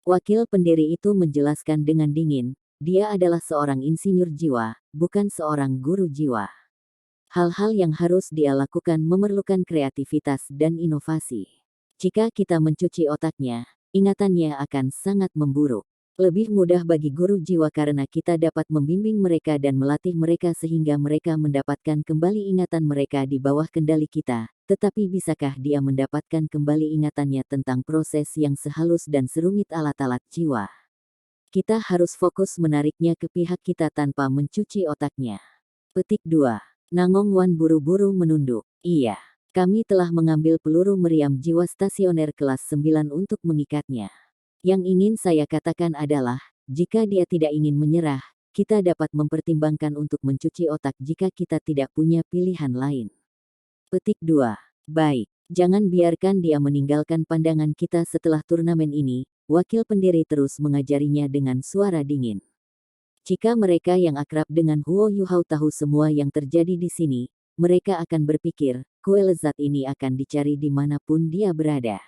Wakil pendiri itu menjelaskan dengan dingin, dia adalah seorang insinyur jiwa, bukan seorang guru jiwa. Hal-hal yang harus dia lakukan memerlukan kreativitas dan inovasi. Jika kita mencuci otaknya, ingatannya akan sangat memburuk. Lebih mudah bagi guru jiwa karena kita dapat membimbing mereka dan melatih mereka sehingga mereka mendapatkan kembali ingatan mereka di bawah kendali kita. Tetapi bisakah dia mendapatkan kembali ingatannya tentang proses yang sehalus dan serumit alat-alat jiwa? Kita harus fokus menariknya ke pihak kita tanpa mencuci otaknya. Petik 2. Nangong Wan buru-buru menunduk. Iya, kami telah mengambil peluru meriam jiwa stasioner kelas 9 untuk mengikatnya. Yang ingin saya katakan adalah, jika dia tidak ingin menyerah, kita dapat mempertimbangkan untuk mencuci otak jika kita tidak punya pilihan lain. Petik 2. Baik, jangan biarkan dia meninggalkan pandangan kita setelah turnamen ini, wakil pendiri terus mengajarinya dengan suara dingin. Jika mereka yang akrab dengan Huo Yuhao tahu semua yang terjadi di sini, mereka akan berpikir, kue lezat ini akan dicari dimanapun dia berada.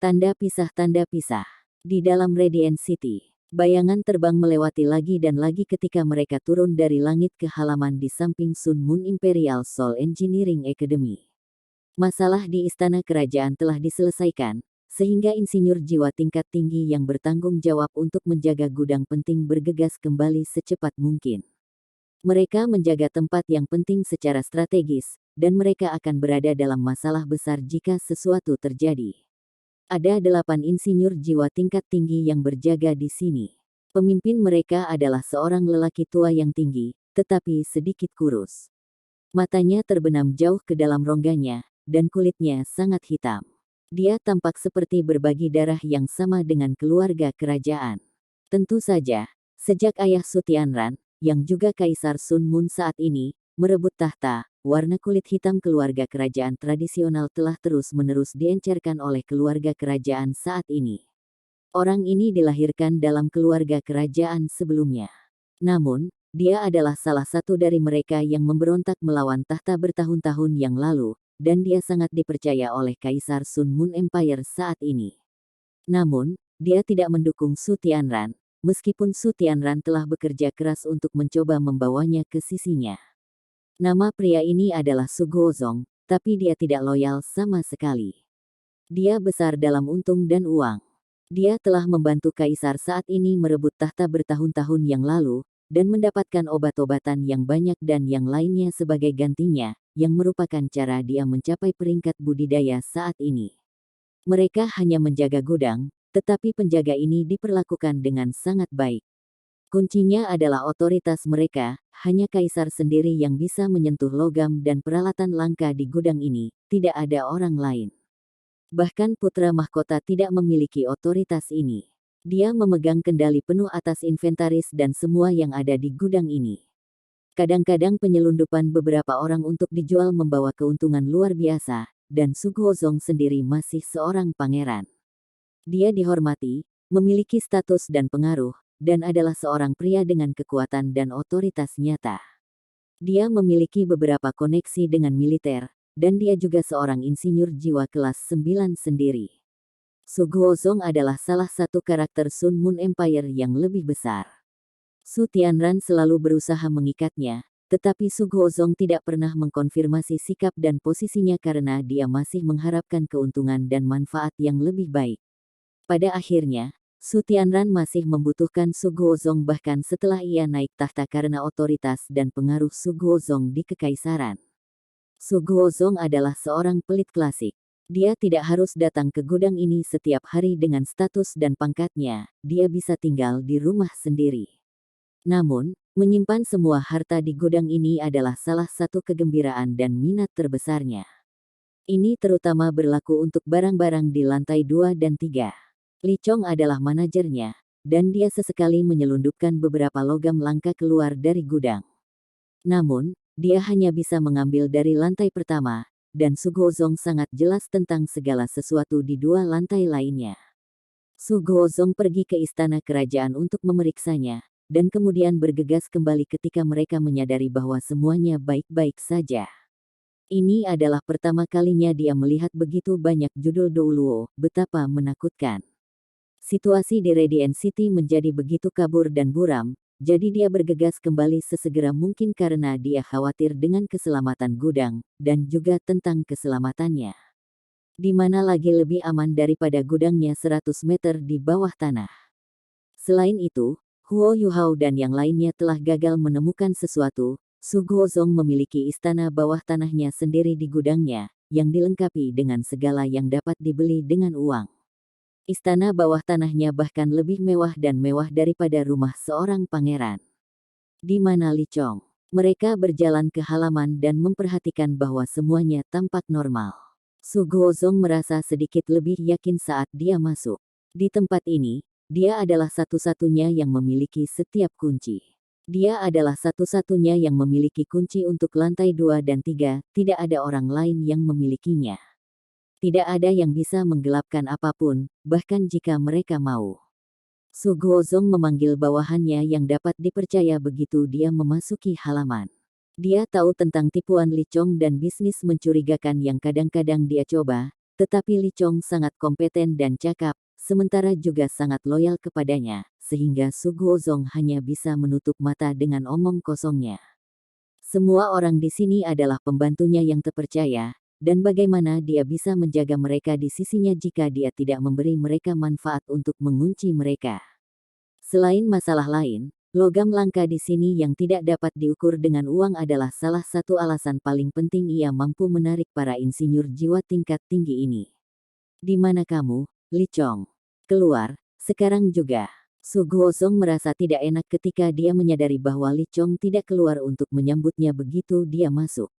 Tanda pisah. Di dalam Radiant City, bayangan terbang melewati lagi dan lagi ketika mereka turun dari langit ke halaman di samping Sun Moon Imperial Soul Engineering Academy. Masalah di istana kerajaan telah diselesaikan, sehingga insinyur jiwa tingkat tinggi yang bertanggung jawab untuk menjaga gudang penting bergegas kembali secepat mungkin. Mereka menjaga tempat yang penting secara strategis, dan mereka akan berada dalam masalah besar jika sesuatu terjadi. Ada 8 insinyur jiwa tingkat tinggi yang berjaga di sini. Pemimpin mereka adalah seorang lelaki tua yang tinggi, tetapi sedikit kurus. Matanya terbenam jauh ke dalam rongganya, dan kulitnya sangat hitam. Dia tampak seperti berbagi darah yang sama dengan keluarga kerajaan. Tentu saja, sejak ayah Su Tianran, yang juga Kaisar Sun Moon saat ini, merebut tahta, warna kulit hitam keluarga kerajaan tradisional telah terus-menerus diencerkan oleh keluarga kerajaan saat ini. Orang ini dilahirkan dalam keluarga kerajaan sebelumnya. Namun, dia adalah salah satu dari mereka yang memberontak melawan tahta bertahun-tahun yang lalu, dan dia sangat dipercaya oleh Kaisar Sun Moon Empire saat ini. Namun, dia tidak mendukung Su Tianran, meskipun Su Tianran telah bekerja keras untuk mencoba membawanya ke sisinya. Nama pria ini adalah Su Guozong, tapi dia tidak loyal sama sekali. Dia besar dalam untung dan uang. Dia telah membantu kaisar saat ini merebut tahta bertahun-tahun yang lalu, dan mendapatkan obat-obatan yang banyak dan yang lainnya sebagai gantinya, yang merupakan cara dia mencapai peringkat budidaya saat ini. Mereka hanya menjaga gudang, tetapi penjaga ini diperlakukan dengan sangat baik. Kuncinya adalah otoritas mereka, hanya kaisar sendiri yang bisa menyentuh logam dan peralatan langka di gudang ini, tidak ada orang lain. Bahkan putra mahkota tidak memiliki otoritas ini. Dia memegang kendali penuh atas inventaris dan semua yang ada di gudang ini. Kadang-kadang penyelundupan beberapa orang untuk dijual membawa keuntungan luar biasa, dan Su Guozong sendiri masih seorang pangeran. Dia dihormati, memiliki status dan pengaruh, dan adalah seorang pria dengan kekuatan dan otoritas nyata. Dia memiliki beberapa koneksi dengan militer, dan dia juga seorang insinyur jiwa kelas 9 sendiri. Su Guozong adalah salah satu karakter Sun Moon Empire yang lebih besar. Su Tianran selalu berusaha mengikatnya, tetapi Su Guozong tidak pernah mengkonfirmasi sikap dan posisinya karena dia masih mengharapkan keuntungan dan manfaat yang lebih baik. Pada akhirnya, Su Tianran masih membutuhkan Su Guozong bahkan setelah ia naik tahta karena otoritas dan pengaruh Su Guozong di kekaisaran. Su Guozong adalah seorang pelit klasik. Dia tidak harus datang ke gudang ini setiap hari dengan status dan pangkatnya, dia bisa tinggal di rumah sendiri. Namun, menyimpan semua harta di gudang ini adalah salah satu kegembiraan dan minat terbesarnya. Ini terutama berlaku untuk barang-barang di lantai 2 dan 3. Li Chong adalah manajernya, dan dia sesekali menyelundupkan beberapa logam langka keluar dari gudang. Namun, dia hanya bisa mengambil dari lantai pertama, dan Su Guozong sangat jelas tentang segala sesuatu di 2 lantai lainnya. Su Guozong pergi ke istana kerajaan untuk memeriksanya, dan kemudian bergegas kembali ketika mereka menyadari bahwa semuanya baik-baik saja. Ini adalah pertama kalinya dia melihat begitu banyak judul Douluo, betapa menakutkan. Situasi di Radiant City menjadi begitu kabur dan buram, jadi dia bergegas kembali sesegera mungkin karena dia khawatir dengan keselamatan gudang, dan juga tentang keselamatannya. Di mana lagi lebih aman daripada gudangnya 100 meter di bawah tanah. Selain itu, Huo Yuhao dan yang lainnya telah gagal menemukan sesuatu. Su Guozong memiliki istana bawah tanahnya sendiri di gudangnya, yang dilengkapi dengan segala yang dapat dibeli dengan uang. Istana bawah tanahnya bahkan lebih mewah dan mewah daripada rumah seorang pangeran. Di mana Li Chong? Mereka berjalan ke halaman dan memperhatikan bahwa semuanya tampak normal. Su Guozong merasa sedikit lebih yakin saat dia masuk. Di tempat ini, dia adalah satu-satunya yang memiliki setiap kunci. Dia adalah satu-satunya yang memiliki kunci untuk lantai 2 dan 3, tidak ada orang lain yang memilikinya. Tidak ada yang bisa menggelapkan apapun, bahkan jika mereka mau. Su Guozong memanggil bawahannya yang dapat dipercaya begitu dia memasuki halaman. Dia tahu tentang tipuan Li Chong dan bisnis mencurigakan yang kadang-kadang dia coba, tetapi Li Chong sangat kompeten dan cakap, sementara juga sangat loyal kepadanya, sehingga Su Guozong hanya bisa menutup mata dengan omong kosongnya. Semua orang di sini adalah pembantunya yang terpercaya, dan bagaimana dia bisa menjaga mereka di sisinya jika dia tidak memberi mereka manfaat untuk mengunci mereka. Selain masalah lain, logam langka di sini yang tidak dapat diukur dengan uang adalah salah satu alasan paling penting ia mampu menarik para insinyur jiwa tingkat tinggi ini. Di mana kamu, Li Chong? Keluar, sekarang juga. Su Guozong merasa tidak enak ketika dia menyadari bahwa Li Chong tidak keluar untuk menyambutnya begitu dia masuk.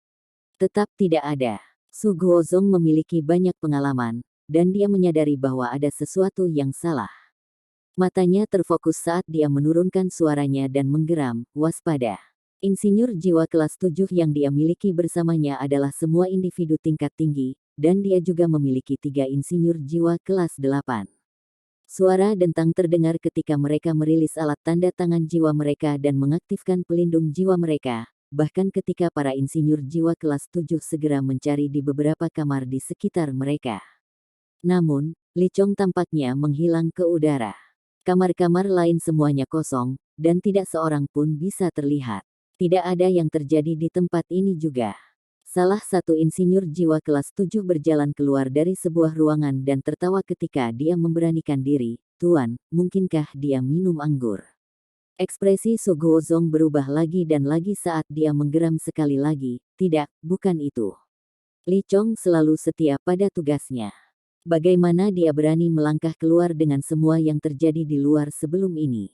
Tetap tidak ada. Su Guozong memiliki banyak pengalaman, dan dia menyadari bahwa ada sesuatu yang salah. Matanya terfokus saat dia menurunkan suaranya dan menggeram, waspada. Insinyur jiwa kelas 7 yang dia miliki bersamanya adalah semua individu tingkat tinggi, dan dia juga memiliki 3 insinyur jiwa kelas 8. Suara dentang terdengar ketika mereka merilis alat tanda tangan jiwa mereka dan mengaktifkan pelindung jiwa mereka, bahkan ketika para insinyur jiwa kelas 7 segera mencari di beberapa kamar di sekitar mereka. Namun, Li Chong tampaknya menghilang ke udara. Kamar-kamar lain semuanya kosong, dan tidak seorang pun bisa terlihat. Tidak ada yang terjadi di tempat ini juga. Salah satu insinyur jiwa kelas 7 berjalan keluar dari sebuah ruangan dan tertawa ketika dia memberanikan diri. Tuan, mungkinkah dia minum anggur? Ekspresi Su Guozong berubah lagi dan lagi saat dia menggeram sekali lagi. Tidak, bukan itu. Li Chong selalu setia pada tugasnya. Bagaimana dia berani melangkah keluar dengan semua yang terjadi di luar sebelum ini?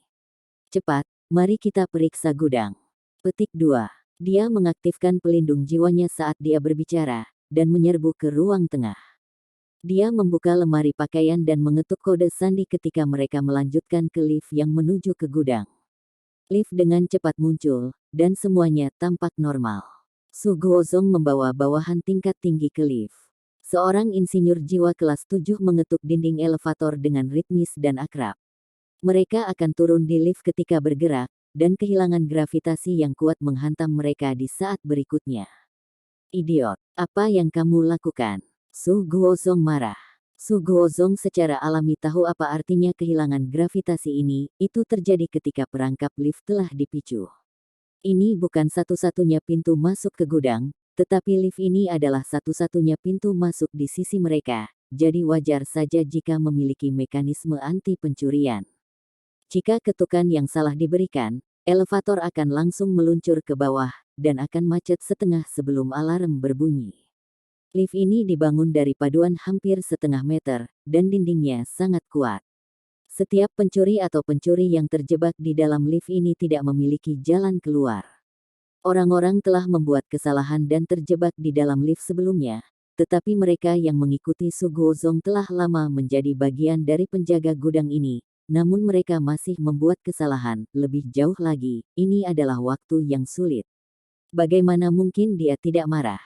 Cepat, mari kita periksa gudang. Petik 2. Dia mengaktifkan pelindung jiwanya saat dia berbicara, dan menyerbu ke ruang tengah. Dia membuka lemari pakaian dan mengetuk kode sandi ketika mereka melanjutkan ke lift yang menuju ke gudang. Lift dengan cepat muncul, dan semuanya tampak normal. Su Guozong membawa bawahan tingkat tinggi ke lift. Seorang insinyur jiwa kelas 7 mengetuk dinding elevator dengan ritmis dan akrab. Mereka akan turun di lift ketika bergerak, dan kehilangan gravitasi yang kuat menghantam mereka di saat berikutnya. Idiot, apa yang kamu lakukan? Su Guozong marah. Su Guozong secara alami tahu apa artinya kehilangan gravitasi ini, itu terjadi ketika perangkap lift telah dipicu. Ini bukan satu-satunya pintu masuk ke gudang, tetapi lift ini adalah satu-satunya pintu masuk di sisi mereka, jadi wajar saja jika memiliki mekanisme anti pencurian. Jika ketukan yang salah diberikan, elevator akan langsung meluncur ke bawah, dan akan macet setengah sebelum alarm berbunyi. Lift ini dibangun dari paduan hampir setengah meter, dan dindingnya sangat kuat. Setiap pencuri atau pencuri yang terjebak di dalam lift ini tidak memiliki jalan keluar. Orang-orang telah membuat kesalahan dan terjebak di dalam lift sebelumnya, tetapi mereka yang mengikuti Su Guozong telah lama menjadi bagian dari penjaga gudang ini. Namun mereka masih membuat kesalahan. Lebih jauh lagi, ini adalah waktu yang sulit. Bagaimana mungkin dia tidak marah?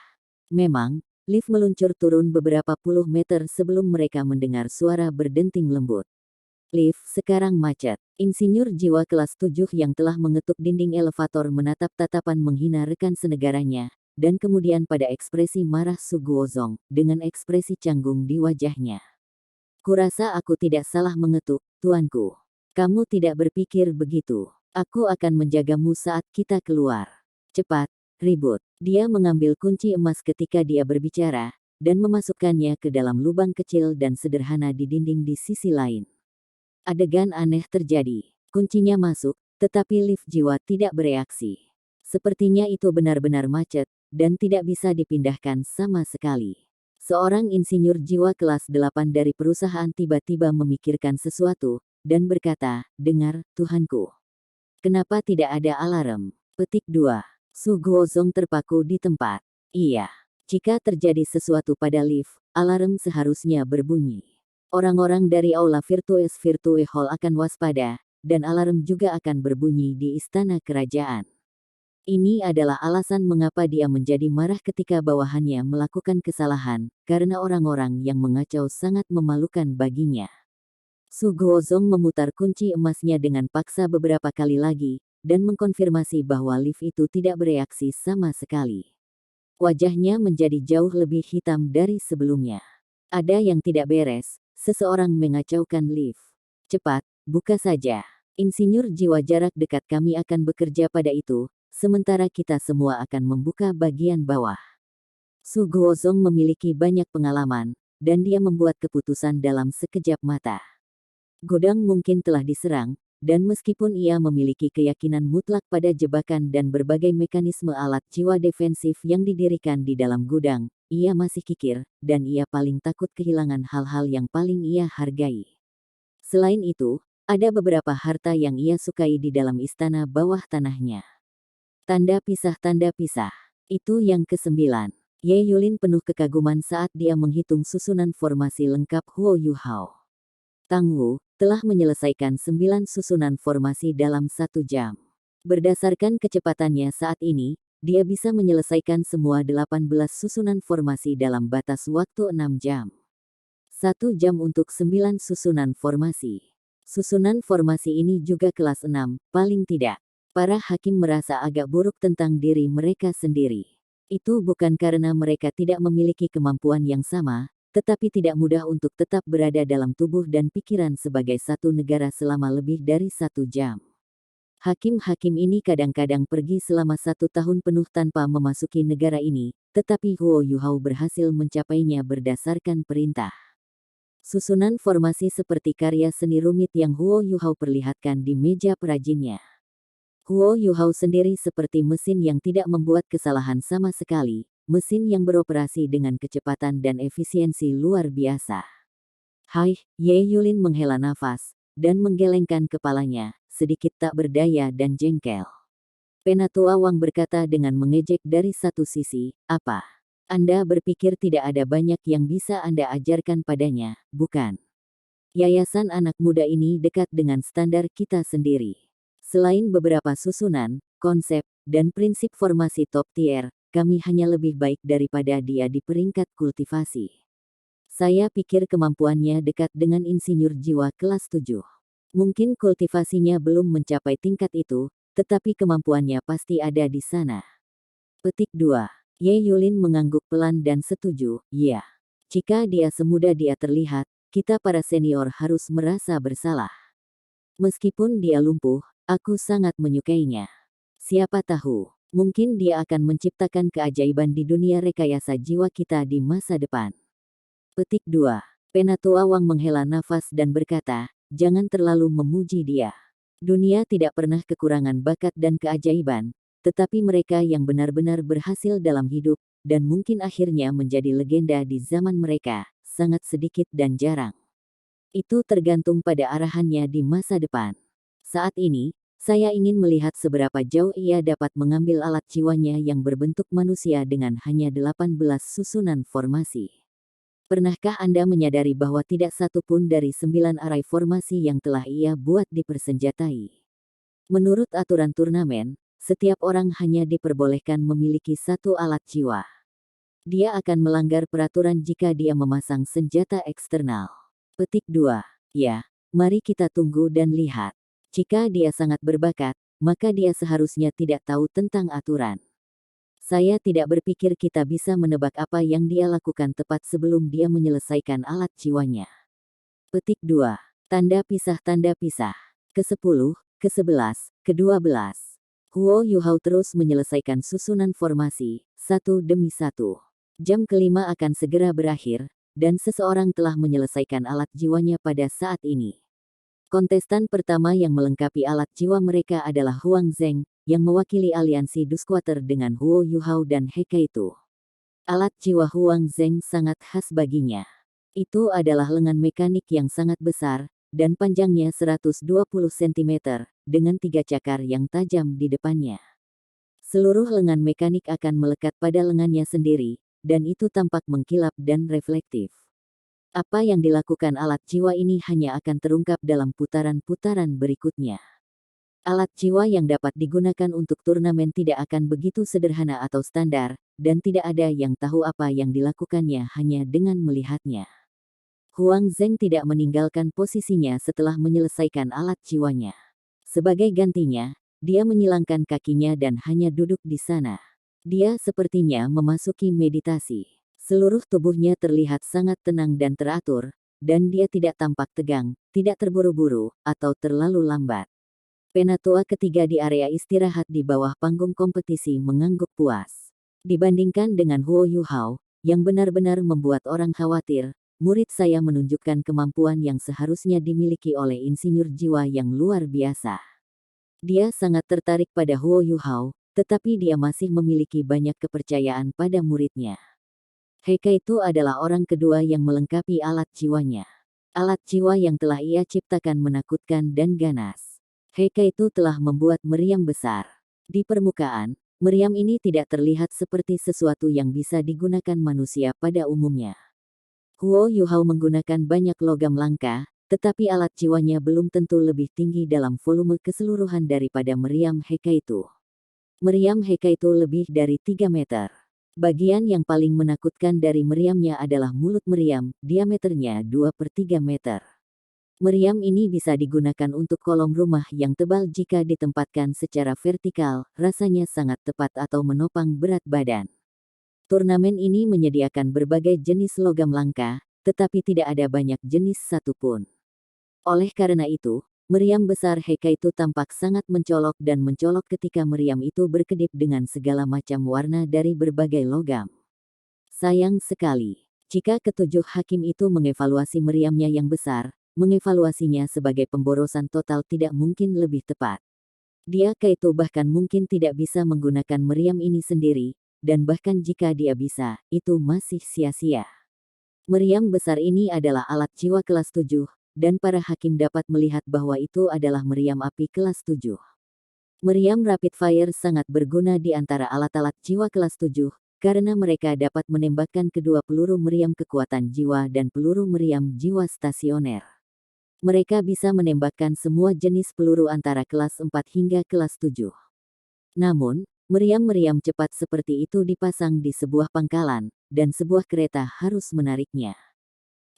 Memang, lift meluncur turun beberapa puluh meter sebelum mereka mendengar suara berdenting lembut. Lift sekarang macet. Insinyur jiwa kelas 7 yang telah mengetuk dinding elevator menatap tatapan menghina rekan senegaranya, dan kemudian pada ekspresi marah Su Guozong, dengan ekspresi canggung di wajahnya. Kurasa aku tidak salah mengetuk, tuanku. Kamu tidak berpikir begitu. Aku akan menjagamu saat kita keluar. Cepat, ribut. Dia mengambil kunci emas ketika dia berbicara, dan memasukkannya ke dalam lubang kecil dan sederhana di dinding di sisi lain. Adegan aneh terjadi. Kuncinya masuk, tetapi lift jiwa tidak bereaksi. Sepertinya itu benar-benar macet, dan tidak bisa dipindahkan sama sekali. Seorang insinyur jiwa kelas 8 dari perusahaan tiba-tiba memikirkan sesuatu, dan berkata, "Dengar, Tuhanku. Kenapa tidak ada alarm?" Petik 2. Su Guozong terpaku di tempat. Iya. Jika terjadi sesuatu pada lift, alarm seharusnya berbunyi. Orang-orang dari aula Virtue Hall akan waspada, dan alarm juga akan berbunyi di istana kerajaan. Ini adalah alasan mengapa dia menjadi marah ketika bawahannya melakukan kesalahan, karena orang-orang yang mengacau sangat memalukan baginya. Su Guozong memutar kunci emasnya dengan paksa beberapa kali lagi, dan mengkonfirmasi bahwa lift itu tidak bereaksi sama sekali. Wajahnya menjadi jauh lebih hitam dari sebelumnya. Ada yang tidak beres, seseorang mengacaukan lift. Cepat, buka saja. Insinyur jiwa jarak dekat kami akan bekerja pada itu, sementara kita semua akan membuka bagian bawah. Su Guozong memiliki banyak pengalaman, dan dia membuat keputusan dalam sekejap mata. Gudang mungkin telah diserang, dan meskipun ia memiliki keyakinan mutlak pada jebakan dan berbagai mekanisme alat jiwa defensif yang didirikan di dalam gudang, ia masih kikir, dan ia paling takut kehilangan hal-hal yang paling ia hargai. Selain itu, ada beberapa harta yang ia sukai di dalam istana bawah tanahnya. Tanda pisah. Itu yang ke-9. Ye Yulin penuh kekaguman saat dia menghitung susunan formasi lengkap Huo Yuhao. Tang Wu telah menyelesaikan 9 susunan formasi dalam 1 jam. Berdasarkan kecepatannya saat ini, dia bisa menyelesaikan semua 18 susunan formasi dalam batas waktu 6 jam. 1 jam untuk 9 susunan formasi. Susunan formasi ini juga kelas 6, paling tidak. Para hakim merasa agak buruk tentang diri mereka sendiri. Itu bukan karena mereka tidak memiliki kemampuan yang sama, tetapi tidak mudah untuk tetap berada dalam tubuh dan pikiran sebagai satu negara selama lebih dari 1 jam. Hakim-hakim ini kadang-kadang pergi selama 1 tahun penuh tanpa memasuki negara ini, tetapi Huo Yuhao berhasil mencapainya berdasarkan perintah. Susunan formasi seperti karya seni rumit yang Huo Yuhao perlihatkan di meja perajinnya. Huo Yuhao sendiri seperti mesin yang tidak membuat kesalahan sama sekali, mesin yang beroperasi dengan kecepatan dan efisiensi luar biasa. Hai, Ye Yulin menghela nafas, dan menggelengkan kepalanya, sedikit tak berdaya dan jengkel. Penatua Wang berkata dengan mengejek dari satu sisi, "Apa? Anda berpikir tidak ada banyak yang bisa Anda ajarkan padanya, bukan? Yayasan anak muda ini dekat dengan standar kita sendiri. Selain beberapa susunan, konsep, dan prinsip formasi top tier, kami hanya lebih baik daripada dia di peringkat kultivasi. Saya pikir kemampuannya dekat dengan insinyur jiwa kelas 7. Mungkin kultivasinya belum mencapai tingkat itu, tetapi kemampuannya pasti ada di sana." Petik 2. Ye Yulin mengangguk pelan dan setuju, "Ya. Jika dia semudah dia terlihat, kita para senior harus merasa bersalah. Meskipun dia lumpuh, aku sangat menyukainya. Siapa tahu, mungkin dia akan menciptakan keajaiban di dunia rekayasa jiwa kita di masa depan." Petik 2. Penatua Wang menghela nafas dan berkata, "Jangan terlalu memuji dia. Dunia tidak pernah kekurangan bakat dan keajaiban, tetapi mereka yang benar-benar berhasil dalam hidup, dan mungkin akhirnya menjadi legenda di zaman mereka, sangat sedikit dan jarang. Itu tergantung pada arahannya di masa depan. Saat ini, saya ingin melihat seberapa jauh ia dapat mengambil alat jiwanya yang berbentuk manusia dengan hanya 18 susunan formasi. Pernahkah Anda menyadari bahwa tidak satu pun dari 9 arai formasi yang telah ia buat dipersenjatai? Menurut aturan turnamen, setiap orang hanya diperbolehkan memiliki 1 alat jiwa. Dia akan melanggar peraturan jika dia memasang senjata eksternal." Petik 2. Ya, mari kita tunggu dan lihat. Jika dia sangat berbakat, maka dia seharusnya tidak tahu tentang aturan. Saya tidak berpikir kita bisa menebak apa yang dia lakukan tepat sebelum dia menyelesaikan alat jiwanya. Petik 2. Tanda pisah tanda pisah. Ke-10, ke-11, ke-12. Huo Yuhao terus menyelesaikan susunan formasi, satu demi satu. Jam kelima akan segera berakhir, dan seseorang telah menyelesaikan alat jiwanya pada saat ini. Kontestan pertama yang melengkapi alat jiwa mereka adalah Huang Zheng, yang mewakili aliansi Dusquater dengan Huo Yuhao dan Hekaitu. Alat jiwa Huang Zheng sangat khas baginya. Itu adalah lengan mekanik yang sangat besar, dan panjangnya 120 cm, dengan 3 cakar yang tajam di depannya. Seluruh lengan mekanik akan melekat pada lengannya sendiri, dan itu tampak mengkilap dan reflektif. Apa yang dilakukan alat jiwa ini hanya akan terungkap dalam putaran-putaran berikutnya. Alat jiwa yang dapat digunakan untuk turnamen tidak akan begitu sederhana atau standar, dan tidak ada yang tahu apa yang dilakukannya hanya dengan melihatnya. Huang Zheng tidak meninggalkan posisinya setelah menyelesaikan alat jiwanya. Sebagai gantinya, dia menyilangkan kakinya dan hanya duduk di sana. Dia sepertinya memasuki meditasi. Seluruh tubuhnya terlihat sangat tenang dan teratur, dan dia tidak tampak tegang, tidak terburu-buru, atau terlalu lambat. Penatua ketiga di area istirahat di bawah panggung kompetisi mengangguk puas. Dibandingkan dengan Huo Yuhao, yang benar-benar membuat orang khawatir, murid saya menunjukkan kemampuan yang seharusnya dimiliki oleh insinyur jiwa yang luar biasa. Dia sangat tertarik pada Huo Yuhao, tetapi dia masih memiliki banyak kepercayaan pada muridnya. Hekaitu adalah orang kedua yang melengkapi alat jiwanya. Alat jiwa yang telah ia ciptakan menakutkan dan ganas. Hekaitu telah membuat meriam besar. Di permukaan, meriam ini tidak terlihat seperti sesuatu yang bisa digunakan manusia pada umumnya. Huo Yuhao menggunakan banyak logam langka, tetapi alat jiwanya belum tentu lebih tinggi dalam volume keseluruhan daripada meriam Hekaitu. Meriam Hekaitu lebih dari 3 meter. Bagian yang paling menakutkan dari meriamnya adalah mulut meriam, diameternya 2/3 meter. Meriam ini bisa digunakan untuk kolom rumah yang tebal jika ditempatkan secara vertikal, rasanya sangat tepat atau menopang berat badan. Turnamen ini menyediakan berbagai jenis logam langka, tetapi tidak ada banyak jenis satupun. Oleh karena itu, meriam besar Hekaitu tampak sangat mencolok dan mencolok ketika meriam itu berkedip dengan segala macam warna dari berbagai logam. Sayang sekali, jika ketujuh hakim itu mengevaluasi meriamnya yang besar, mengevaluasinya sebagai pemborosan total tidak mungkin lebih tepat. Dia Kaitu bahkan mungkin tidak bisa menggunakan meriam ini sendiri, dan bahkan jika dia bisa, itu masih sia-sia. Meriam besar ini adalah alat jiwa kelas 7, dan para hakim dapat melihat bahwa itu adalah meriam api kelas 7. Meriam rapid fire sangat berguna di antara alat-alat jiwa kelas 7, karena mereka dapat menembakkan kedua peluru meriam kekuatan jiwa dan peluru meriam jiwa stasioner. Mereka bisa menembakkan semua jenis peluru antara kelas 4 hingga kelas 7. Namun, meriam-meriam cepat seperti itu dipasang di sebuah pangkalan, dan sebuah kereta harus menariknya.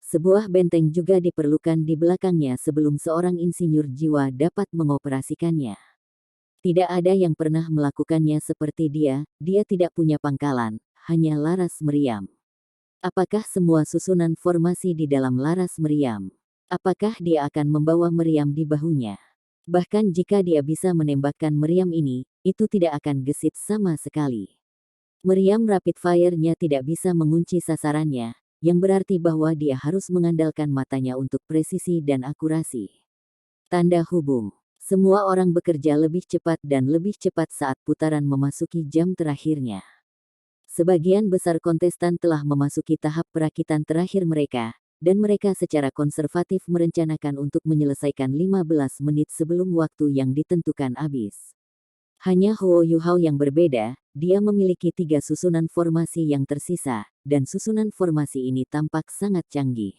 Sebuah benteng juga diperlukan di belakangnya sebelum seorang insinyur jiwa dapat mengoperasikannya. Tidak ada yang pernah melakukannya seperti dia tidak punya pangkalan, hanya laras meriam. Apakah semua susunan formasi di dalam laras meriam? Apakah dia akan membawa meriam di bahunya? Bahkan jika dia bisa menembakkan meriam ini, itu tidak akan gesit sama sekali. Meriam rapid fire-nya tidak bisa mengunci sasarannya, yang berarti bahwa dia harus mengandalkan matanya untuk presisi dan akurasi. Tanda hubung. Semua orang bekerja lebih cepat dan lebih cepat saat putaran memasuki jam terakhirnya. Sebagian besar kontestan telah memasuki tahap perakitan terakhir mereka, dan mereka secara konservatif merencanakan untuk menyelesaikan 15 menit sebelum waktu yang ditentukan habis. Hanya Huo Yuhao yang berbeda, dia memiliki 3 susunan formasi yang tersisa, dan susunan formasi ini tampak sangat canggih.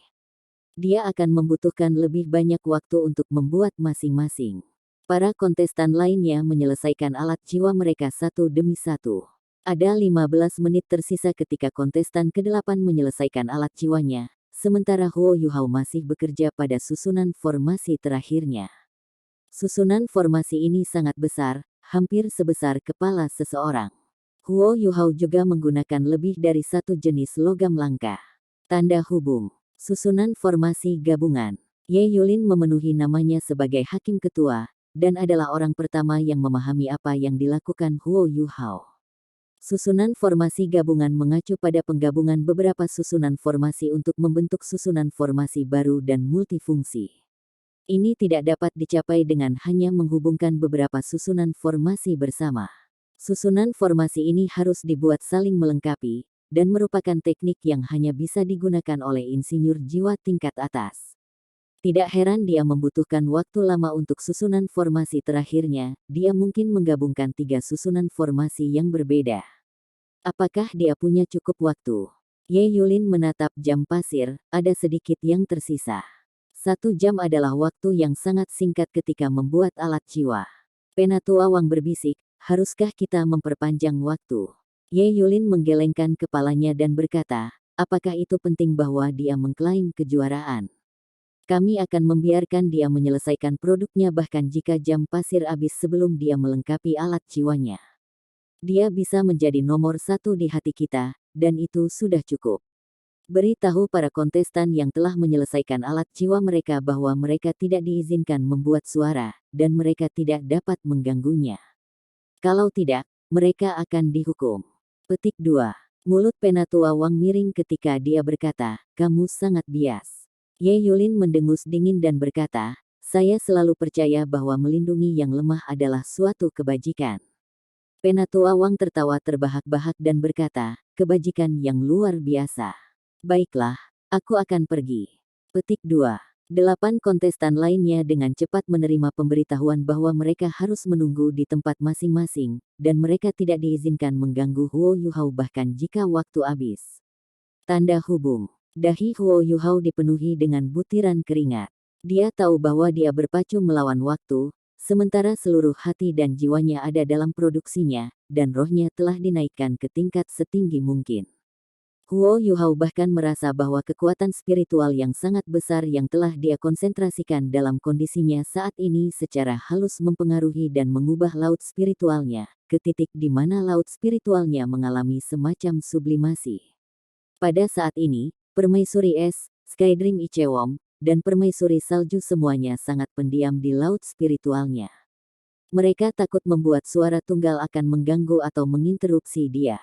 Dia akan membutuhkan lebih banyak waktu untuk membuat masing-masing. Para kontestan lainnya menyelesaikan alat jiwa mereka satu demi satu. Ada 15 menit tersisa ketika kontestan ke-8 menyelesaikan alat jiwanya, sementara Huo Yuhao masih bekerja pada susunan formasi terakhirnya. Susunan formasi ini sangat besar, hampir sebesar kepala seseorang. Huo Yuhao juga menggunakan lebih dari satu jenis logam langka. Tanda hubung. Susunan formasi gabungan. Ye Yulin memenuhi namanya sebagai hakim ketua, dan adalah orang pertama yang memahami apa yang dilakukan Huo Yuhao. Susunan formasi gabungan mengacu pada penggabungan beberapa susunan formasi untuk membentuk susunan formasi baru dan multifungsi. Ini tidak dapat dicapai dengan hanya menghubungkan beberapa susunan formasi bersama. Susunan formasi ini harus dibuat saling melengkapi, dan merupakan teknik yang hanya bisa digunakan oleh insinyur jiwa tingkat atas. Tidak heran dia membutuhkan waktu lama untuk susunan formasi terakhirnya, dia mungkin menggabungkan 3 susunan formasi yang berbeda. Apakah dia punya cukup waktu? Ye Yulin menatap jam pasir, ada sedikit yang tersisa. 1 jam adalah waktu yang sangat singkat ketika membuat alat jiwa. Penatua Wang berbisik, haruskah kita memperpanjang waktu? Ye Yulin menggelengkan kepalanya dan berkata, apakah itu penting bahwa dia mengklaim kejuaraan? Kami akan membiarkan dia menyelesaikan produknya bahkan jika jam pasir habis sebelum dia melengkapi alat jiwanya. Dia bisa menjadi nomor 1 di hati kita, dan itu sudah cukup. Beritahu para kontestan yang telah menyelesaikan alat jiwa mereka bahwa mereka tidak diizinkan membuat suara, dan mereka tidak dapat mengganggunya. Kalau tidak, mereka akan dihukum. Petik 2. Mulut Penatua Wang miring ketika dia berkata, kamu sangat bias. Ye Yulin mendengus dingin dan berkata, saya selalu percaya bahwa melindungi yang lemah adalah suatu kebajikan. Penatua Wang tertawa terbahak-bahak dan berkata, kebajikan yang luar biasa. Baiklah, aku akan pergi. Petik 2. 8 kontestan lainnya dengan cepat menerima pemberitahuan bahwa mereka harus menunggu di tempat masing-masing, dan mereka tidak diizinkan mengganggu Huo Yuhao bahkan jika waktu habis. Tanda hubung. Dahi Huo Yuhao dipenuhi dengan butiran keringat. Dia tahu bahwa dia berpacu melawan waktu, sementara seluruh hati dan jiwanya ada dalam produksinya, dan rohnya telah dinaikkan ke tingkat setinggi mungkin. Huo Yuhao bahkan merasa bahwa kekuatan spiritual yang sangat besar yang telah dia konsentrasikan dalam kondisinya saat ini secara halus mempengaruhi dan mengubah laut spiritualnya, ke titik di mana laut spiritualnya mengalami semacam sublimasi. Pada saat ini, Permaisuri Es, Skydream Ichewom, dan Permaisuri Salju semuanya sangat pendiam di laut spiritualnya. Mereka takut membuat suara tunggal akan mengganggu atau menginterupsi dia.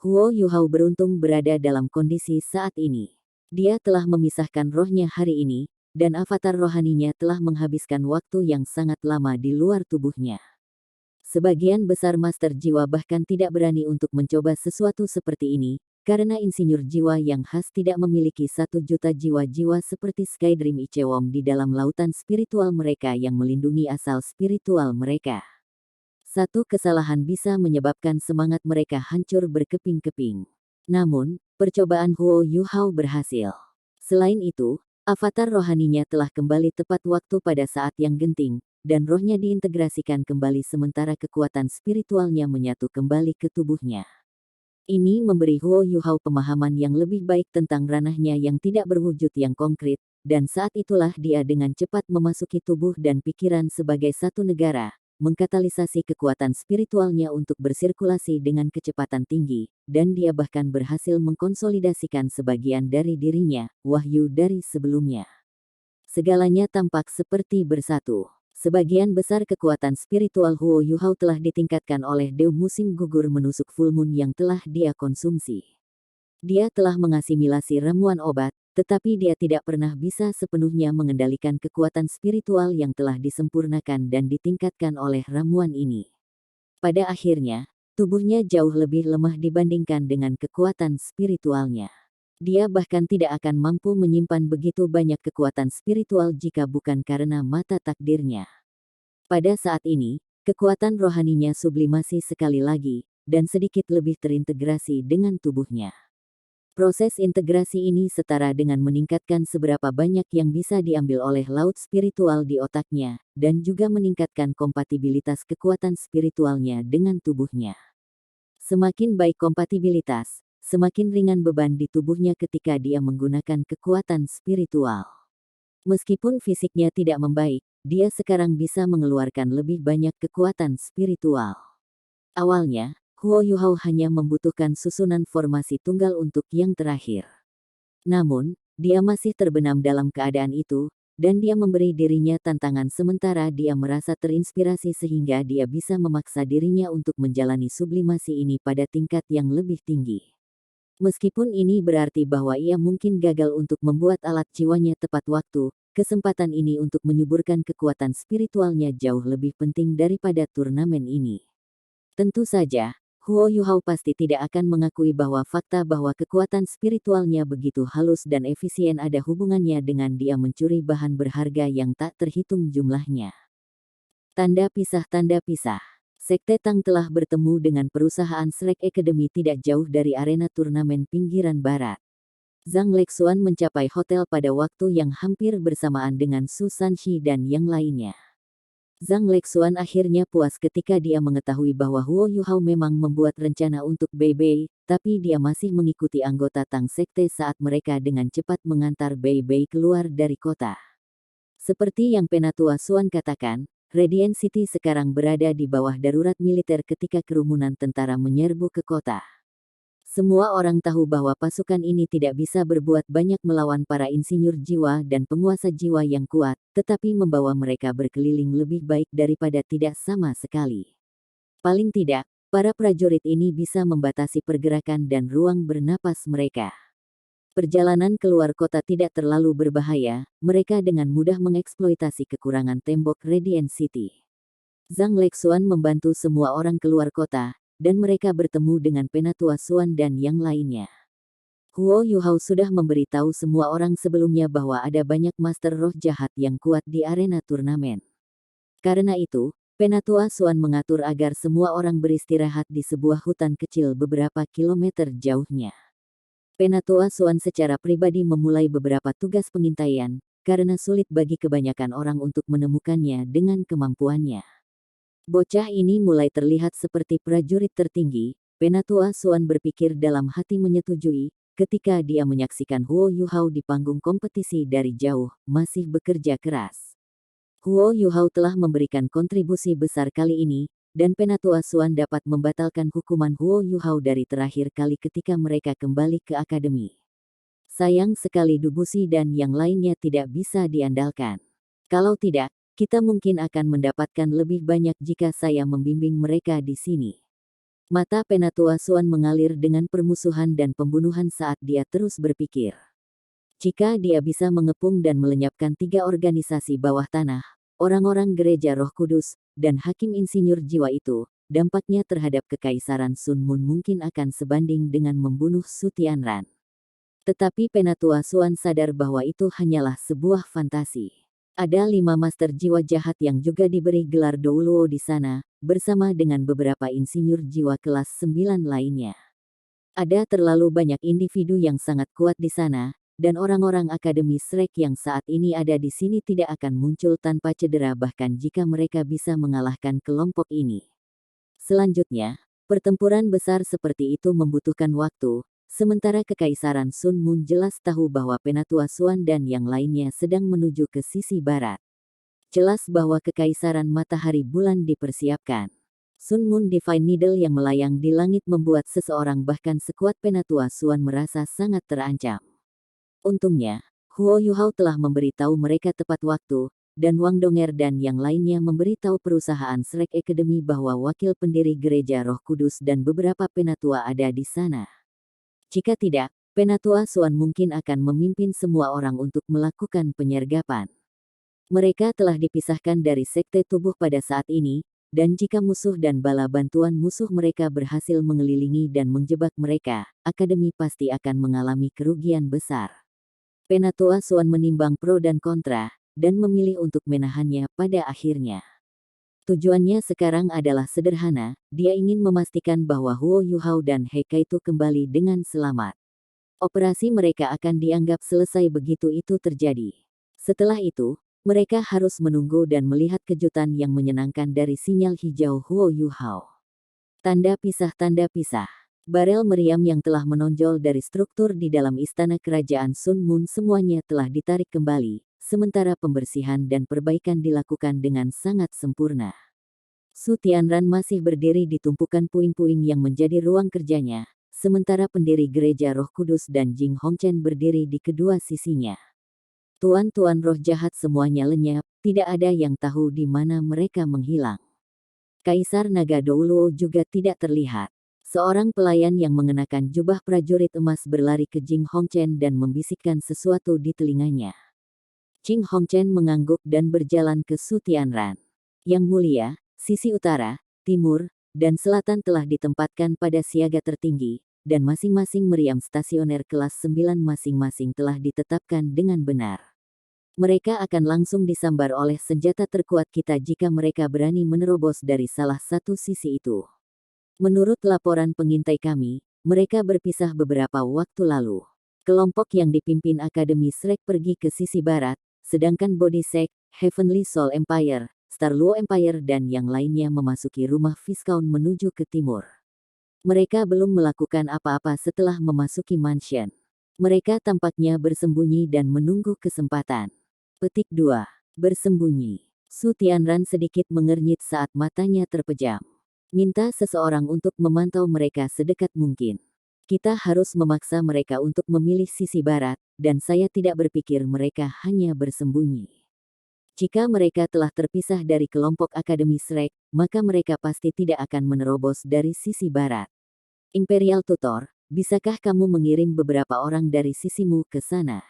Huo Yuhao beruntung berada dalam kondisi saat ini. Dia telah memisahkan rohnya hari ini, dan avatar rohaninya telah menghabiskan waktu yang sangat lama di luar tubuhnya. Sebagian besar master jiwa bahkan tidak berani untuk mencoba sesuatu seperti ini, karena insinyur jiwa yang khas tidak memiliki 1 juta jiwa-jiwa seperti Skydream Ichewom di dalam lautan spiritual mereka yang melindungi asal spiritual mereka. 1 kesalahan bisa menyebabkan semangat mereka hancur berkeping-keping. Namun, percobaan Huo Yuhao berhasil. Selain itu, avatar rohaninya telah kembali tepat waktu pada saat yang genting, dan rohnya diintegrasikan kembali sementara kekuatan spiritualnya menyatu kembali ke tubuhnya. Ini memberi Huo Yuhao pemahaman yang lebih baik tentang ranahnya yang tidak berwujud yang konkret, dan saat itulah dia dengan cepat memasuki tubuh dan pikiran sebagai satu negara, mengkatalisasi kekuatan spiritualnya untuk bersirkulasi dengan kecepatan tinggi, dan dia bahkan berhasil mengkonsolidasikan sebagian dari dirinya, wahyu dari sebelumnya. Segalanya tampak seperti bersatu. Sebagian besar kekuatan spiritual Huo Yuhao telah ditingkatkan oleh dew musim gugur menusuk full moon yang telah dia konsumsi. Dia telah mengasimilasi ramuan obat, tetapi dia tidak pernah bisa sepenuhnya mengendalikan kekuatan spiritual yang telah disempurnakan dan ditingkatkan oleh ramuan ini. Pada akhirnya, tubuhnya jauh lebih lemah dibandingkan dengan kekuatan spiritualnya. Dia bahkan tidak akan mampu menyimpan begitu banyak kekuatan spiritual jika bukan karena mata takdirnya. Pada saat ini, kekuatan rohaninya sublimasi sekali lagi, dan sedikit lebih terintegrasi dengan tubuhnya. Proses integrasi ini setara dengan meningkatkan seberapa banyak yang bisa diambil oleh laut spiritual di otaknya, dan juga meningkatkan kompatibilitas kekuatan spiritualnya dengan tubuhnya. Semakin baik kompatibilitas, semakin ringan beban di tubuhnya ketika dia menggunakan kekuatan spiritual. Meskipun fisiknya tidak membaik, dia sekarang bisa mengeluarkan lebih banyak kekuatan spiritual. Awalnya, Huo Yuhao hanya membutuhkan susunan formasi tunggal untuk yang terakhir. Namun, dia masih terbenam dalam keadaan itu, dan dia memberi dirinya tantangan sementara dia merasa terinspirasi sehingga dia bisa memaksa dirinya untuk menjalani sublimasi ini pada tingkat yang lebih tinggi. Meskipun ini berarti bahwa ia mungkin gagal untuk membuat alat jiwanya tepat waktu, kesempatan ini untuk menyuburkan kekuatan spiritualnya jauh lebih penting daripada turnamen ini. Tentu saja, Huo Yuhao pasti tidak akan mengakui bahwa fakta bahwa kekuatan spiritualnya begitu halus dan efisien ada hubungannya dengan dia mencuri bahan berharga yang tak terhitung jumlahnya. Tanda pisah. Sekte Tang telah bertemu dengan perusahaan Shrek Academy tidak jauh dari arena turnamen pinggiran barat. Zhang Lexuan mencapai hotel pada waktu yang hampir bersamaan dengan Su Sanxi dan yang lainnya. Zhang Lexuan akhirnya puas ketika dia mengetahui bahwa Huo Yuhao memang membuat rencana untuk Bei Bei, tapi dia masih mengikuti anggota Tang Sekte saat mereka dengan cepat mengantar Bei Bei keluar dari kota. Seperti yang Penatua Xuan katakan, Radiant City sekarang berada di bawah darurat militer ketika kerumunan tentara menyerbu ke kota. Semua orang tahu bahwa pasukan ini tidak bisa berbuat banyak melawan para insinyur jiwa dan penguasa jiwa yang kuat, tetapi membawa mereka berkeliling lebih baik daripada tidak sama sekali. Paling tidak, para prajurit ini bisa membatasi pergerakan dan ruang bernapas mereka. Perjalanan keluar kota tidak terlalu berbahaya, mereka dengan mudah mengeksploitasi kekurangan tembok Radiant City. Zhang Lexuan membantu semua orang keluar kota, dan mereka bertemu dengan Penatua Xuan dan yang lainnya. Huo Yuhao sudah memberitahu semua orang sebelumnya bahwa ada banyak master roh jahat yang kuat di arena turnamen. Karena itu, Penatua Xuan mengatur agar semua orang beristirahat di sebuah hutan kecil beberapa kilometer jauhnya. Penatua Xuan secara pribadi memulai beberapa tugas pengintaian, karena sulit bagi kebanyakan orang untuk menemukannya dengan kemampuannya. Bocah ini mulai terlihat seperti prajurit tertinggi, Penatua Xuan berpikir dalam hati menyetujui, ketika dia menyaksikan Huo Yuhao di panggung kompetisi dari jauh, masih bekerja keras. Huo Yuhao telah memberikan kontribusi besar kali ini, dan Penatua Xuan dapat membatalkan hukuman Huo Yuhao dari terakhir kali ketika mereka kembali ke akademi. Sayang sekali Dubushi dan yang lainnya tidak bisa diandalkan. Kalau tidak, kita mungkin akan mendapatkan lebih banyak jika saya membimbing mereka di sini. Mata Penatua Xuan mengalir dengan permusuhan dan pembunuhan saat dia terus berpikir. Jika dia bisa mengepung dan melenyapkan 3 organisasi bawah tanah, orang-orang gereja Roh Kudus, dan hakim insinyur jiwa itu, dampaknya terhadap kekaisaran Sun Mun mungkin akan sebanding dengan membunuh Su Tianran. Tetapi Penatua Xuan sadar bahwa itu hanyalah sebuah fantasi. Ada 5 master jiwa jahat yang juga diberi gelar Douluo di sana, bersama dengan beberapa insinyur jiwa kelas 9 lainnya. Ada terlalu banyak individu yang sangat kuat di sana, dan orang-orang Akademi Shrek yang saat ini ada di sini tidak akan muncul tanpa cedera bahkan jika mereka bisa mengalahkan kelompok ini. Selanjutnya, pertempuran besar seperti itu membutuhkan waktu, sementara Kekaisaran Sun Mun jelas tahu bahwa Penatua Xuan dan yang lainnya sedang menuju ke sisi barat. Jelas bahwa Kekaisaran Matahari Bulan dipersiapkan. Sun Mun Divine Needle yang melayang di langit membuat seseorang bahkan sekuat Penatua Xuan merasa sangat terancam. Untungnya, Huo Yuhao telah memberitahu mereka tepat waktu, dan Wang Donger dan yang lainnya memberitahu perusahaan Shrek Academy bahwa wakil pendiri Gereja Roh Kudus dan beberapa penatua ada di sana. Jika tidak, Penatua Xuan mungkin akan memimpin semua orang untuk melakukan penyergapan. Mereka telah dipisahkan dari sekte tubuh pada saat ini, dan jika musuh dan bala bantuan musuh mereka berhasil mengelilingi dan menjebak mereka, Akademi pasti akan mengalami kerugian besar. Penatua Xuan menimbang pro dan kontra, dan memilih untuk menahannya pada akhirnya. Tujuannya sekarang adalah sederhana, dia ingin memastikan bahwa Huo Yuhao dan He Kaitu kembali dengan selamat. Operasi mereka akan dianggap selesai begitu itu terjadi. Setelah itu, mereka harus menunggu dan melihat kejutan yang menyenangkan dari sinyal hijau Huo Yuhao. Tanda pisah. Barel meriam yang telah menonjol dari struktur di dalam istana kerajaan Sun Mun semuanya telah ditarik kembali, sementara pembersihan dan perbaikan dilakukan dengan sangat sempurna. Su Tianran masih berdiri di tumpukan puing-puing yang menjadi ruang kerjanya, sementara pendiri Gereja Roh Kudus dan Jing Hongchen berdiri di kedua sisinya. Tuan-tuan roh jahat semuanya lenyap, tidak ada yang tahu di mana mereka menghilang. Kaisar Naga Douluo juga tidak terlihat. Seorang pelayan yang mengenakan jubah prajurit emas berlari ke Jing Hongchen dan membisikkan sesuatu di telinganya. Jing Hongchen mengangguk dan berjalan ke Su Tianran. Yang mulia, sisi utara, timur, dan selatan telah ditempatkan pada siaga tertinggi, dan masing-masing meriam stasioner kelas 9 masing-masing telah ditetapkan dengan benar. Mereka akan langsung disambar oleh senjata terkuat kita jika mereka berani menerobos dari salah satu sisi itu. Menurut laporan pengintai kami, mereka berpisah beberapa waktu lalu. Kelompok yang dipimpin Akademi Shrek pergi ke sisi barat, sedangkan Body Sect, Heavenly Soul Empire, Star Luo Empire dan yang lainnya memasuki rumah Viscount menuju ke timur. Mereka belum melakukan apa-apa setelah memasuki mansion. Mereka tampaknya bersembunyi dan menunggu kesempatan. Petik 2. Bersembunyi. Su Tianran sedikit mengernyit saat matanya terpejam. Minta seseorang untuk memantau mereka sedekat mungkin. Kita harus memaksa mereka untuk memilih sisi barat, dan saya tidak berpikir mereka hanya bersembunyi. Jika mereka telah terpisah dari kelompok Akademi Shrek, maka mereka pasti tidak akan menerobos dari sisi barat. Imperial Tutor, bisakah kamu mengirim beberapa orang dari sisimu ke sana?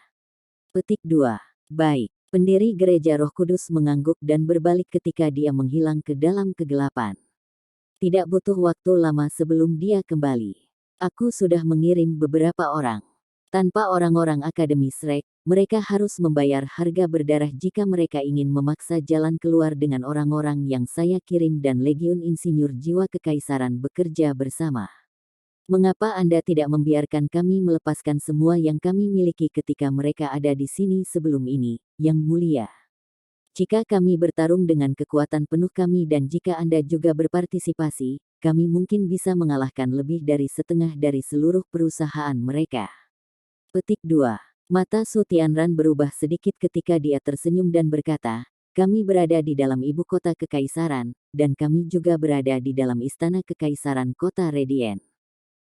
Petik 2. Baik. Pendiri Gereja Roh Kudus mengangguk dan berbalik ketika dia menghilang ke dalam kegelapan. Tidak butuh waktu lama sebelum dia kembali. Aku sudah mengirim beberapa orang. Tanpa orang-orang Akademi Shrek, mereka harus membayar harga berdarah jika mereka ingin memaksa jalan keluar dengan orang-orang yang saya kirim dan Legiun Insinyur Jiwa Kekaisaran bekerja bersama. Mengapa Anda tidak membiarkan kami melepaskan semua yang kami miliki ketika mereka ada di sini sebelum ini, Yang Mulia? Jika kami bertarung dengan kekuatan penuh kami dan jika Anda juga berpartisipasi, kami mungkin bisa mengalahkan lebih dari setengah dari seluruh perusahaan mereka. Petik 2. Mata Su Tianran berubah sedikit ketika dia tersenyum dan berkata, kami berada di dalam ibu kota kekaisaran, dan kami juga berada di dalam istana kekaisaran kota Radiant.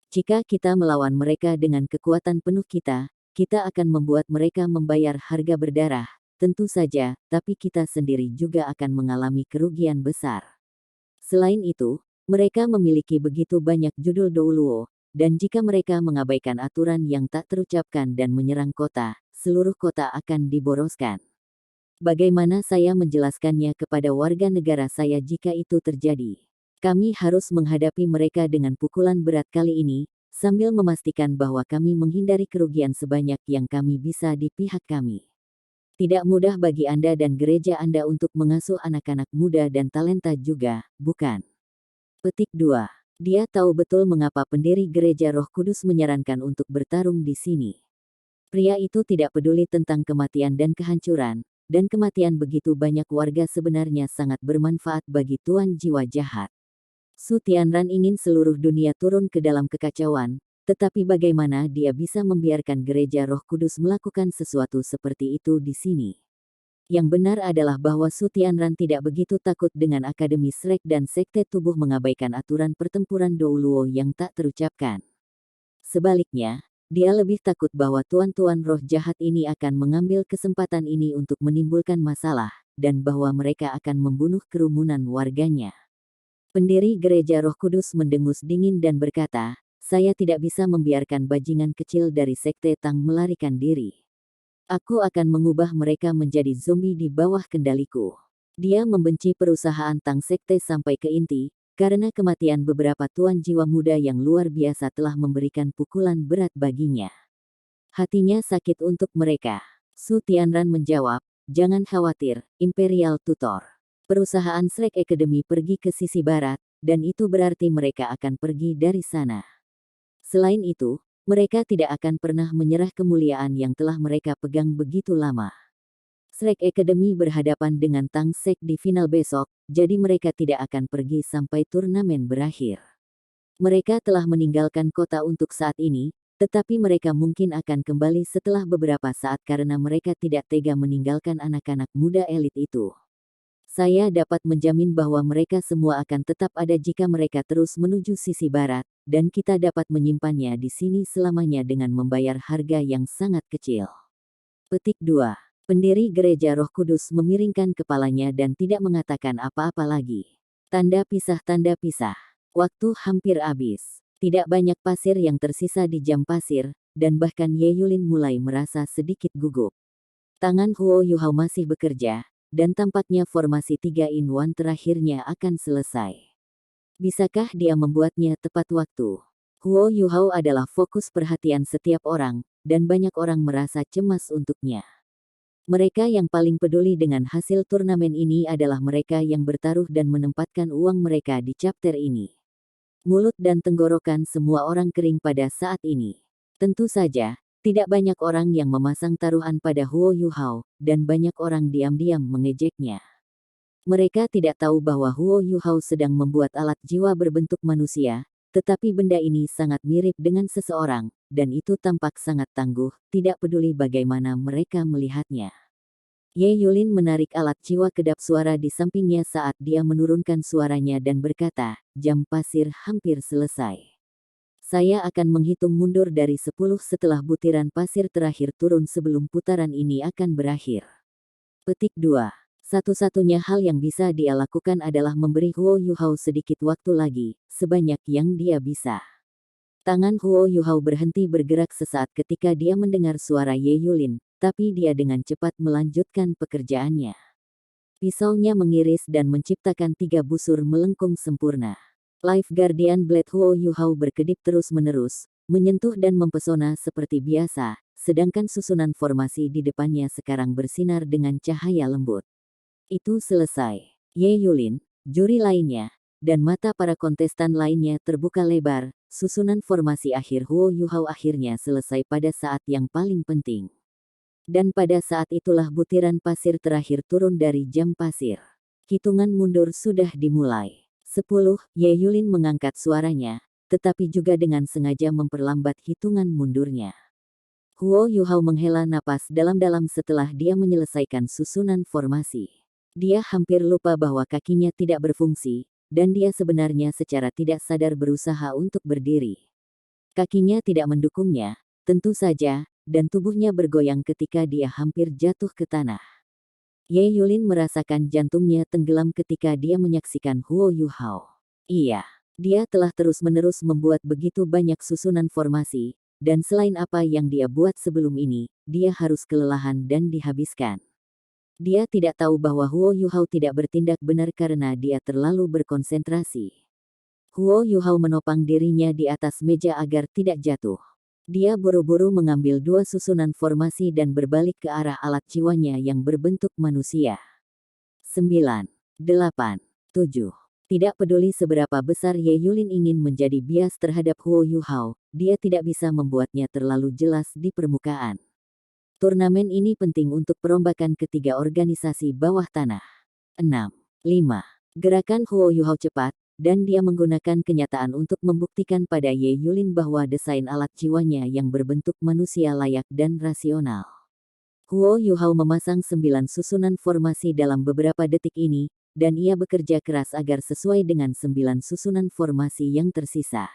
Jika kita melawan mereka dengan kekuatan penuh kita akan membuat mereka membayar harga berdarah, tentu saja, tapi kita sendiri juga akan mengalami kerugian besar. Selain itu, mereka memiliki begitu banyak judul Douluo, dan jika mereka mengabaikan aturan yang tak terucapkan dan menyerang kota, seluruh kota akan diboroskan. Bagaimana saya menjelaskannya kepada warga negara saya jika itu terjadi? Kami harus menghadapi mereka dengan pukulan berat kali ini, sambil memastikan bahwa kami menghindari kerugian sebanyak yang kami bisa di pihak kami. Tidak mudah bagi Anda dan gereja Anda untuk mengasuh anak-anak muda dan talenta juga, bukan? Petik 2. Dia tahu betul mengapa pendiri Gereja Roh Kudus menyarankan untuk bertarung di sini. Pria itu tidak peduli tentang kematian dan kehancuran, dan kematian begitu banyak warga sebenarnya sangat bermanfaat bagi tuan jiwa jahat. Su Tianran ingin seluruh dunia turun ke dalam kekacauan, tetapi bagaimana dia bisa membiarkan Gereja Roh Kudus melakukan sesuatu seperti itu di sini? Yang benar adalah bahwa Su Tianran tidak begitu takut dengan Akademi Shrek dan Sekte Tubuh mengabaikan aturan pertempuran Douluo yang tak terucapkan. Sebaliknya, dia lebih takut bahwa tuan-tuan roh jahat ini akan mengambil kesempatan ini untuk menimbulkan masalah, dan bahwa mereka akan membunuh kerumunan warganya. Pendiri Gereja Roh Kudus mendengus dingin dan berkata, saya tidak bisa membiarkan bajingan kecil dari Sekte Tang melarikan diri. Aku akan mengubah mereka menjadi zombie di bawah kendaliku. Dia membenci perusahaan Tang Sekte sampai ke inti, karena kematian beberapa tuan jiwa muda yang luar biasa telah memberikan pukulan berat baginya. Hatinya sakit untuk mereka. Su Tianran menjawab, jangan khawatir, Imperial Tutor. Perusahaan Shrek Academy pergi ke sisi barat, dan itu berarti mereka akan pergi dari sana. Selain itu, mereka tidak akan pernah menyerah kemuliaan yang telah mereka pegang begitu lama. Shrek Academy berhadapan dengan Tang Sek di final besok, jadi mereka tidak akan pergi sampai turnamen berakhir. Mereka telah meninggalkan kota untuk saat ini, tetapi mereka mungkin akan kembali setelah beberapa saat karena mereka tidak tega meninggalkan anak-anak muda elit itu. Saya dapat menjamin bahwa mereka semua akan tetap ada jika mereka terus menuju sisi barat, dan kita dapat menyimpannya di sini selamanya dengan membayar harga yang sangat kecil. Petik 2. Pendiri gereja Roh Kudus memiringkan kepalanya dan tidak mengatakan apa-apa lagi. Tanda pisah, tanda pisah. Waktu hampir habis. Tidak banyak pasir yang tersisa di jam pasir, dan bahkan Ye Yulin mulai merasa sedikit gugup. Tangan Huo Yuhao masih bekerja, dan tampaknya formasi 3-in-1 terakhirnya akan selesai. Bisakah dia membuatnya tepat waktu? Huo Yuhao adalah fokus perhatian setiap orang, dan banyak orang merasa cemas untuknya. Mereka yang paling peduli dengan hasil turnamen ini adalah mereka yang bertaruh dan menempatkan uang mereka di chapter ini. Mulut dan tenggorokan semua orang kering pada saat ini. Tentu saja, tidak banyak orang yang memasang taruhan pada Huo Yuhao, dan banyak orang diam-diam mengejeknya. Mereka tidak tahu bahwa Huo Yuhao sedang membuat alat jiwa berbentuk manusia, tetapi benda ini sangat mirip dengan seseorang, dan itu tampak sangat tangguh, tidak peduli bagaimana mereka melihatnya. Ye Yulin menarik alat jiwa kedap suara di sampingnya saat dia menurunkan suaranya dan berkata, jam pasir hampir selesai. Saya akan menghitung mundur dari 10 setelah butiran pasir terakhir turun sebelum putaran ini akan berakhir. Petik 2. Satu-satunya hal yang bisa dia lakukan adalah memberi Huo Yuhao sedikit waktu lagi, sebanyak yang dia bisa. Tangan Huo Yuhao berhenti bergerak sesaat ketika dia mendengar suara Ye Yulin, tapi dia dengan cepat melanjutkan pekerjaannya. Pisaunya mengiris dan menciptakan 3 busur melengkung sempurna. Life Guardian Blade Huo Yuhao berkedip terus-menerus, menyentuh dan mempesona seperti biasa, sedangkan susunan formasi di depannya sekarang bersinar dengan cahaya lembut. Itu selesai. Ye Yulin, juri lainnya, dan mata para kontestan lainnya terbuka lebar. Susunan formasi akhir Huo Yuhao akhirnya selesai pada saat yang paling penting. Dan pada saat itulah butiran pasir terakhir turun dari jam pasir. Hitungan mundur sudah dimulai. 10, Ye Yulin mengangkat suaranya, tetapi juga dengan sengaja memperlambat hitungan mundurnya. Huo Yuhao menghela napas dalam-dalam setelah dia menyelesaikan susunan formasi. Dia hampir lupa bahwa kakinya tidak berfungsi, dan dia sebenarnya secara tidak sadar berusaha untuk berdiri. Kakinya tidak mendukungnya, tentu saja, dan tubuhnya bergoyang ketika dia hampir jatuh ke tanah. Ye Yulin merasakan jantungnya tenggelam ketika dia menyaksikan Huo Yuhao. Iya, dia telah terus-menerus membuat begitu banyak susunan formasi, dan selain apa yang dia buat sebelum ini, dia harus kelelahan dan dihabiskan. Dia tidak tahu bahwa Huo Yuhao tidak bertindak benar karena dia terlalu berkonsentrasi. Huo Yuhao menopang dirinya di atas meja agar tidak jatuh. Dia buru-buru mengambil 2 susunan formasi dan berbalik ke arah alat jiwanya yang berbentuk manusia. 9, 8, 7. Tidak peduli seberapa besar Ye Yulin ingin menjadi bias terhadap Huo Yuhao, dia tidak bisa membuatnya terlalu jelas di permukaan. Turnamen ini penting untuk perombakan ketiga organisasi bawah tanah. 6, 5. Gerakan Huo Yuhao cepat, dan dia menggunakan kenyataan untuk membuktikan pada Ye Yulin bahwa desain alat jiwanya yang berbentuk manusia layak dan rasional. Huo Yuhao memasang 9 susunan formasi dalam beberapa detik ini, dan ia bekerja keras agar sesuai dengan 9 susunan formasi yang tersisa.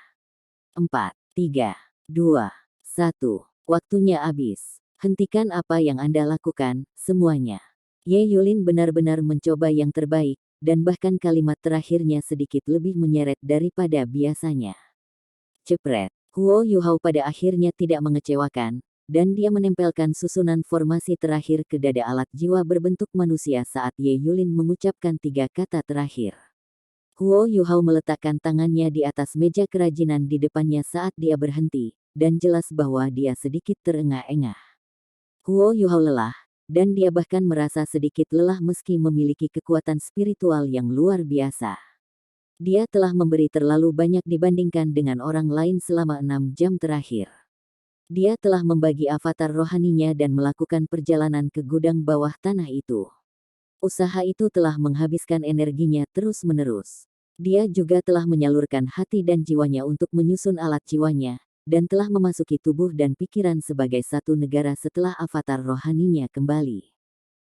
4, 3, 2, 1. Waktunya habis. Hentikan apa yang Anda lakukan, semuanya. Ye Yulin benar-benar mencoba yang terbaik, dan bahkan kalimat terakhirnya sedikit lebih menyeret daripada biasanya. Jepret. Huo Yuhao pada akhirnya tidak mengecewakan, dan dia menempelkan susunan formasi terakhir ke dada alat jiwa berbentuk manusia saat Ye Yulin mengucapkan 3 kata terakhir. Huo Yuhao meletakkan tangannya di atas meja kerajinan di depannya saat dia berhenti, dan jelas bahwa dia sedikit terengah-engah. Huo Yuhao lelah, dan dia bahkan merasa sedikit lelah meski memiliki kekuatan spiritual yang luar biasa. Dia telah memberi terlalu banyak dibandingkan dengan orang lain selama 6 jam terakhir. Dia telah membagi avatar rohaninya dan melakukan perjalanan ke gudang bawah tanah itu. Usaha itu telah menghabiskan energinya terus-menerus. Dia juga telah menyalurkan hati dan jiwanya untuk menyusun alat jiwanya, dan telah memasuki tubuh dan pikiran sebagai satu negara setelah avatar rohaninya kembali.